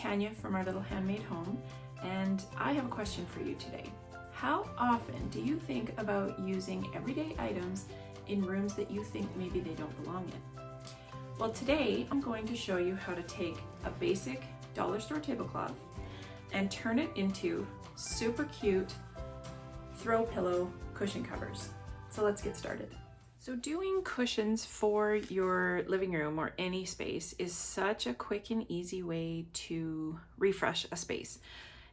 Tanya from our little handmade home, and I have a question for you today. How often do you think about using everyday items in rooms that you think maybe they don't belong in? Well, today I'm going to show you how to take a basic dollar store tablecloth and turn it into super cute throw pillow cushion covers. So let's get started. So doing cushions for your living room or any space is such a quick and easy way to refresh a space.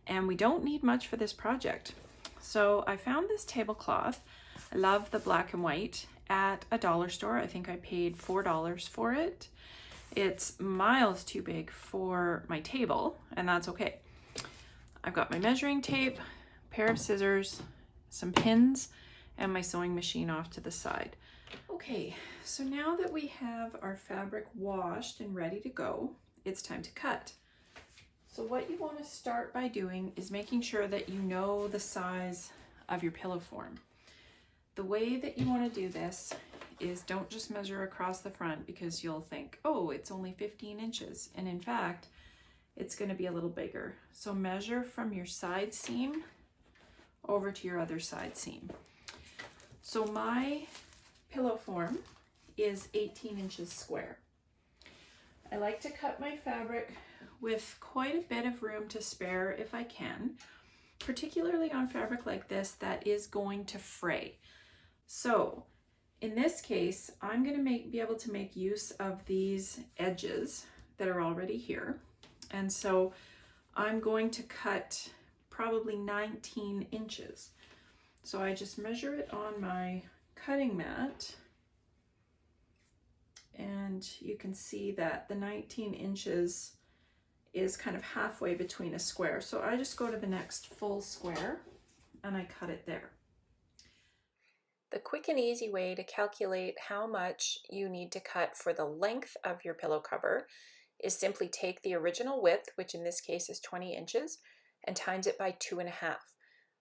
And we don't need much for this project. So I found this tablecloth. I love the black and white at a dollar store. I think I paid $4 for it. It's miles too big for my table, and that's okay. I've got my measuring tape, pair of scissors, some pins, and my sewing machine off to the side. Okay, so now that we have our fabric washed and ready to go, it's time to cut. So what you want to start by doing is making sure that you know the size of your pillow form. The way that you want to do this is don't just measure across the front because you'll think, oh, it's only 15 inches. And in fact, it's going to be a little bigger. So measure from your side seam over to your other side seam. So my pillow form is 18 inches square. I like to cut my fabric with quite a bit of room to spare if I can, particularly on fabric like this that is going to fray. So in this case, I'm going to be able to make use of these edges that are already here. And so I'm going to cut probably 19 inches. So I just measure it on my cutting mat, and you can see that the 19 inches is kind of halfway between a square. So I just go to the next full square and I cut it there. The quick and easy way to calculate how much you need to cut for the length of your pillow cover is simply take the original width, which in this case is 20 inches, and times it by 2.5.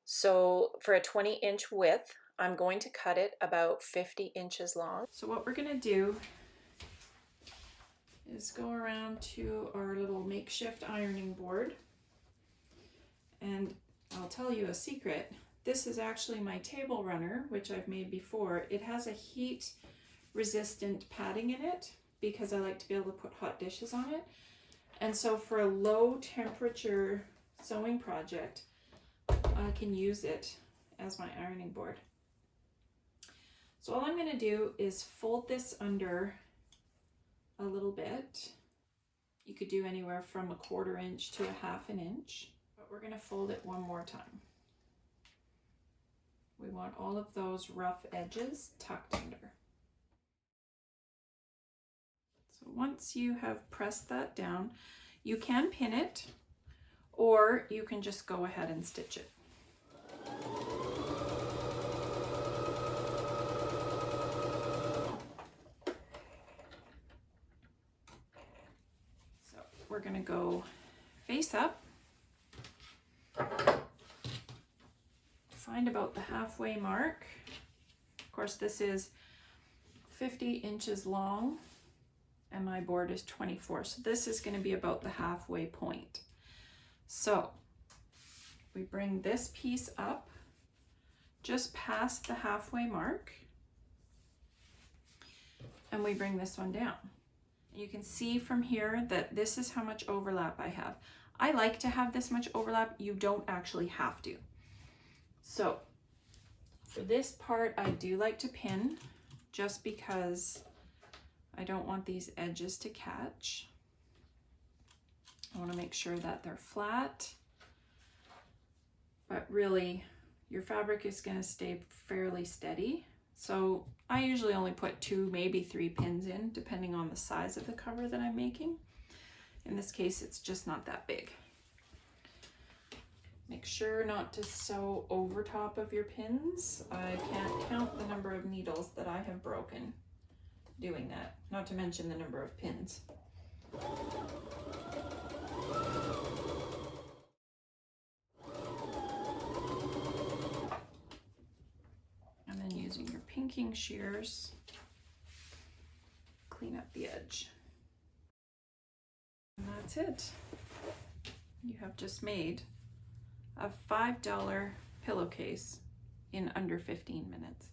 So for a 20-inch width, I'm going to cut it about 50 inches long. So what we're going to do is go around to our little makeshift ironing board, and I'll tell you a secret. This is actually my table runner, which I've made before. It has a heat resistant padding in it because I like to be able to put hot dishes on it. And so for a low temperature sewing project, I can use it as my ironing board. So all I'm going to do is fold this under a little bit. You could do anywhere from 1/4 inch to 1/2 inch, but we're going to fold it one more time. We want all of those rough edges tucked under. So once you have pressed that down, you can pin it, or you can just go ahead and stitch it. So we're going to go face up, find about the halfway mark. Of course, this is 50 inches long and my board is 24. So this is going to be about the halfway point. So we bring this piece up just past the halfway mark, and we bring this one down. You can see from here that this is how much overlap I have. I like to have this much overlap. You don't actually have to. So for this part, I do like to pin just because I don't want these edges to catch. I want to make sure that they're flat, but really your fabric is going to stay fairly steady. So I usually only put 2, maybe 3 pins in, depending on the size of the cover that I'm making. In this case, it's just not that big. Make sure not to sew over top of your pins. I can't count the number of needles that I have broken doing that, not to mention the number of pins. And then using your pinking shears, clean up the edge. And that's it. You have just made a $5 pillowcase in under 15 minutes.